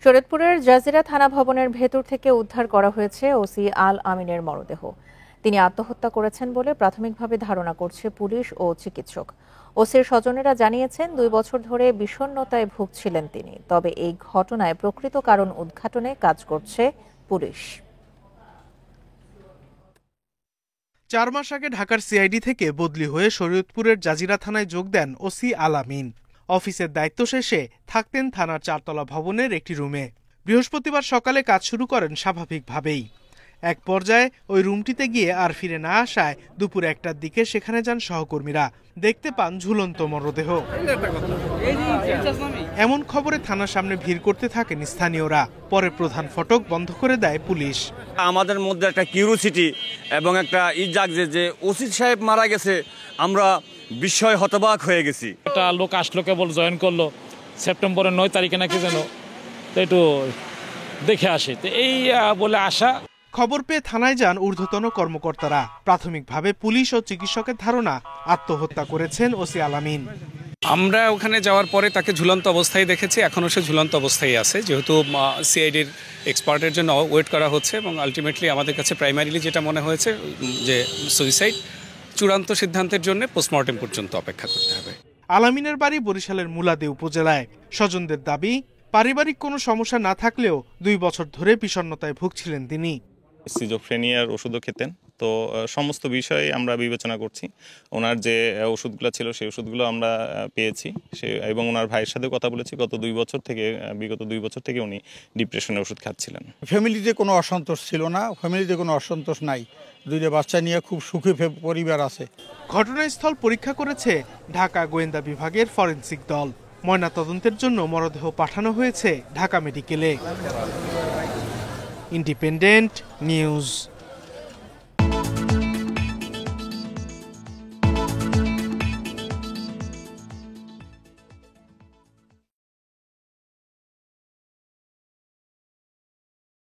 শরীয়তপুরের জাজিরা থানা ভবনের ভেতর থেকে উদ্ধার করা হয়েছে ওসি আল আমিনের মরদেহ। তিনি আত্মহত্যা করেছেন বলে প্রাথমিকভাবে ধারণা করছে পুলিশ ও চিকিৎসক। ওসির স্বজনেরা জানিয়েছেন 2 বছর ধরে বিষণ্ণতায় ভুগছিলেন তিনি। তবে এই ঘটনায় প্রকৃত কারণ উদ্ঘাটনে কাজ করছে পুলিশ। 4 মাস আগে ঢাকার সিআইডি থেকে বদলি হয়ে শরীয়তপুরের জাজিরা থানায় যোগ দেন ওসি আল আমিন। অফিসের দায়িত্ব শেষে থাকতেন থানার 4তলা ভবনের একটি রুমে। বৃহস্পতিবার সকালে কাজ শুরু করেন স্বাভাবিকভাবেই। এক পর্যায়ে ওই রুমটিতে গিয়ে আর ফিরে না আসায় দুপুর 1টার দিকে সেখানে যান সহকর্মীরা। দেখতে পান ঝুলন্ত মরদেহ। এমন খবরে থানার সামনে ভিড় করতে থাকেন স্থানীয়রা। পরে প্রধান ফটক বন্ধ করে দেয় পুলিশ। আমাদের মধ্যে একটা কিউরিওসিটি এবং একটা জাগছে যে ওসি সাহেব মারা গেছে। আমরা বিস্ময় হতবাক হয়ে গেছি। একটা লোক আসলো, কেবল জয়েন করলো সেপ্টেম্বরের 9 তারিখে নাকি যেন, তো একটু দেখে আসে, তো এই বলে আসা। খবর পেয়ে থানায় যান ঊর্ধ্বতন কর্মকর্তারা। প্রাথমিকভাবে পুলিশ ও চিকিৎসকের ধারণা আত্মহত্যা করেছেন ওসি আল আমিন। আমরা ওখানে যাওয়ার পরে তাকে ঝুলন্ত অবস্থায় দেখেছি। এখনও সে ঝুলন্ত অবস্থায় আছে, যেহেতু সিআইডির এক্সপার্টের জন্য ওয়েট করা হচ্ছে এবং আলটিমেটলি আমাদের কাছে প্রাইমারিলি যেটা মনে হয়েছে যে সুইসাইড। চূড়ান্ত সিদ্ধান্তের জন্য পোস্টমর্টেম পর্যন্ত অপেক্ষা করতে হবে। আল আমিনের বাড়ি বরিশালের মুলাদী উপজেলায়। স্বজনদের দাবি, পারিবারিক কোনো সমস্যা না থাকলেও 2 বছর ধরে বিষণ্ণতায় ভুগছিলেন তিনি। সিজোফ্রেনিয়ার ওষুধও খেতেন। তো সমস্ত বিষয়ে আমরা বিবেচনা করছি। ওনার যে ওষুধগুলো ছিল সেই ওষুধগুলো আমরা পেয়েছি, এবং ওনার ভাইয়ের সাথে কথা বলেছি। বিগত 2 বছর থেকে উনি ডিপ্রেশনের ওষুধ খাচ্ছিলেন। ফ্যামিলিতে কোনো অসন্তোষ ছিল না, ফ্যামিলিতে কোনো অসন্তোষ নাই। 2টা বাচ্চা নিয়ে খুব সুখী পরিবার আছে। ঘটনাস্থল পরীক্ষা করেছে ঢাকা গোয়েন্দা বিভাগের ফরেনসিক দল। ময়নাতদন্তের জন্য মরদেহ পাঠানো হয়েছে ঢাকা মেডিকেলে। Independent news.